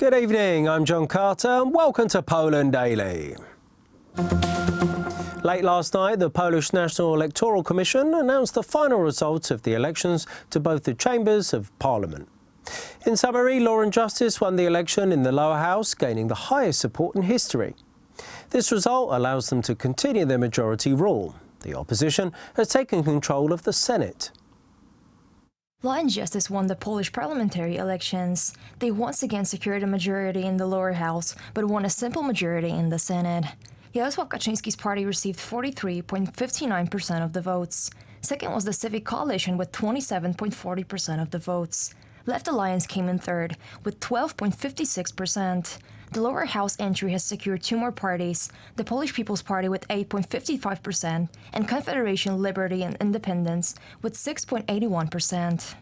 Good evening, I'm John Carter and welcome to Poland Daily. Late last night, the Polish National Electoral Commission announced the final results of the elections to both the chambers of Parliament. In summary, Law and Justice won the election in the lower house, gaining the highest support in history. This result allows them to continue their majority rule. The opposition has taken control of the Senate. Law and Justice won the Polish parliamentary elections. They once again secured a majority in the lower house, but won a simple majority in the Senate. Jarosław Kaczyński's party received 43.59% of the votes. Second was the Civic Coalition with 27.40% of the votes. Left Alliance came in third with 12.56%. The lower house entry has secured two more parties, the Polish People's Party with 8.55% and Confederation Liberty and Independence with 6.81%.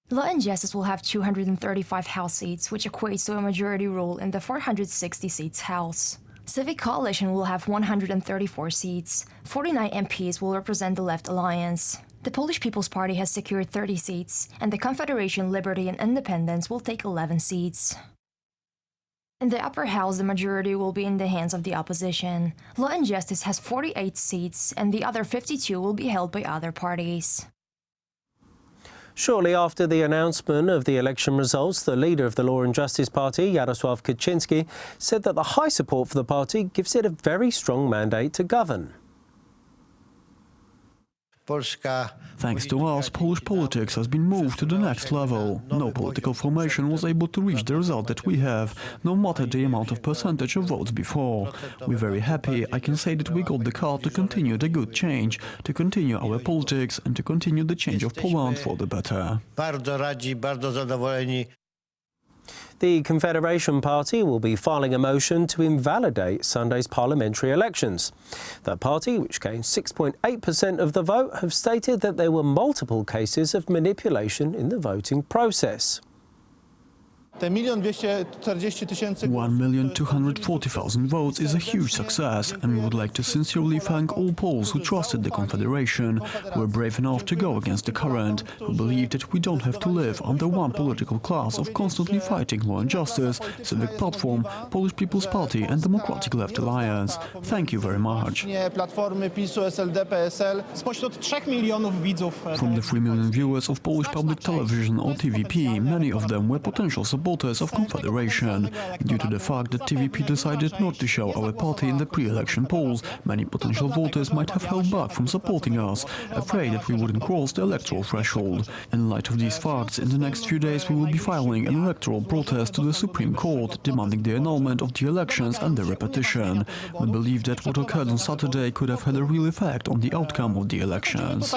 Law and Justice will have 235 House seats, which equates to a majority rule in the 460 seats House. Civic Coalition will have 134 seats. 49 MPs will represent the Left Alliance. The Polish People's Party has secured 30 seats, and the Confederation Liberty and Independence will take 11 seats. In the upper house, the majority will be in the hands of the opposition. Law and Justice has 48 seats, and the other 52 will be held by other parties. Shortly after the announcement of the election results, the leader of the Law and Justice Party, Jarosław Kaczyński, said that the high support for the party gives it a very strong mandate to govern. Thanks to us, Polish politics has been moved to the next level. No political formation was able to reach the result that we have, no matter the amount of percentage of votes before. We're very happy. I can say that we got the card to continue the good change, to continue our politics and to continue the change of Poland for the better. The Confederation Party will be filing a motion to invalidate Sunday's parliamentary elections. The party, which gained 6.8% of the vote, have stated that there were multiple cases of manipulation in the voting process. 1,240,000 votes is a huge success, and we would like to sincerely thank all Poles who trusted the Confederation, who were brave enough to go against the current, who believe that we don't have to live under one political class of constantly fighting Law and Justice, Civic Platform, Polish People's Party and Democratic Left Alliance. Thank you very much. From the 3 million viewers of Polish public television or TVP, many of them were potential supporters of Confederation. Due to the fact that TVP decided not to show our party in the pre-election polls, many potential voters might have held back from supporting us, afraid that we wouldn't cross the electoral threshold. In light of these facts, in the next few days we will be filing an electoral protest to the Supreme Court, demanding the annulment of the elections and their repetition. We believe that what occurred on Saturday could have had a real effect on the outcome of the elections.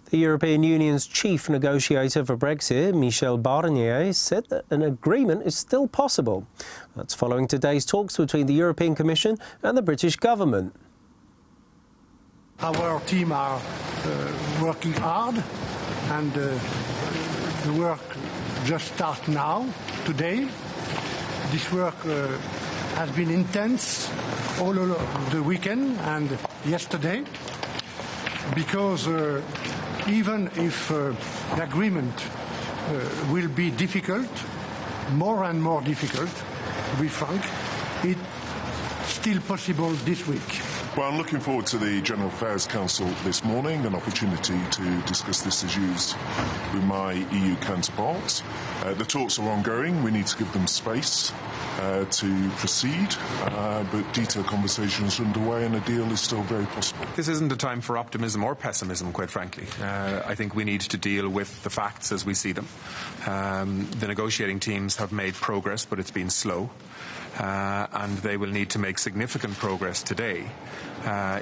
The European Union's chief negotiator for Brexit, Michel Barnier, said that an agreement is still possible. That's following today's talks between the European Commission and the British government. Our team are working hard, and the work just starts now, today. This work has been intense all the weekend and yesterday, because even if the agreement will be difficult, more and more difficult, to be frank, it's still possible this week. Well, I'm looking forward to the General Affairs Council this morning, an opportunity to discuss this issues with my EU counterparts. The talks are ongoing. We need to give them space to proceed, but detailed conversations are underway and a deal is still very possible. This isn't a time for optimism or pessimism, quite frankly. I think we need to deal with the facts as we see them. The negotiating teams have made progress, but it's been slow. And they will need to make significant progress today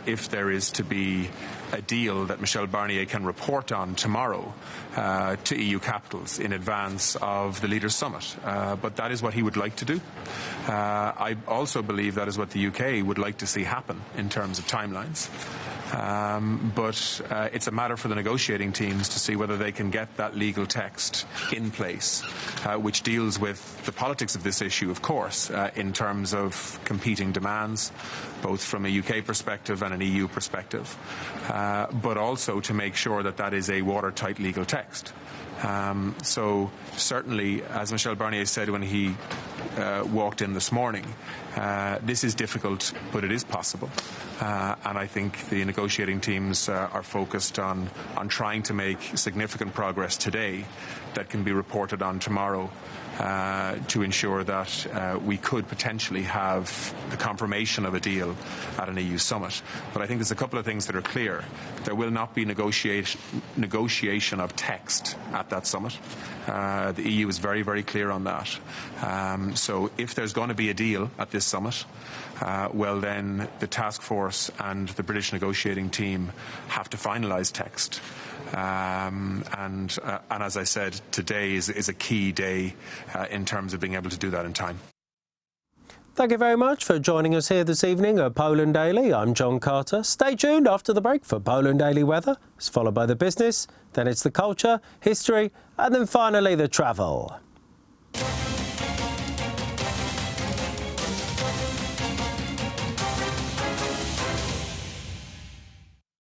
if there is to be a deal that Michel Barnier can report on tomorrow to EU capitals in advance of the Leaders' Summit. But that is what he would like to do. I also believe that is what the UK would like to see happen in terms of timelines. But it's a matter for the negotiating teams to see whether they can get that legal text in place, which deals with the politics of this issue, of course, in terms of competing demands, both from a UK perspective and an EU perspective, but also to make sure that that is a watertight legal text. So certainly, as Michel Barnier said when he walked in this morning, this is difficult, but it is possible. And I think the negotiating teams are focused on trying to make significant progress today that can be reported on tomorrow to ensure that we could potentially have the confirmation of a deal at an EU summit. But I think there's a couple of things that are clear. There will not be negotiation of text at that summit. The EU is very, very clear on that. So if there's going to be a deal at this summit, well then the task force and the British negotiating team have to finalise text. And as I said, today is a key day in terms of being able to do that in time. Thank you very much for joining us here this evening at Poland Daily. I'm John Carter. Stay tuned after the break for Poland Daily Weather. It's followed by the business, then it's the culture, history, and then finally the travel.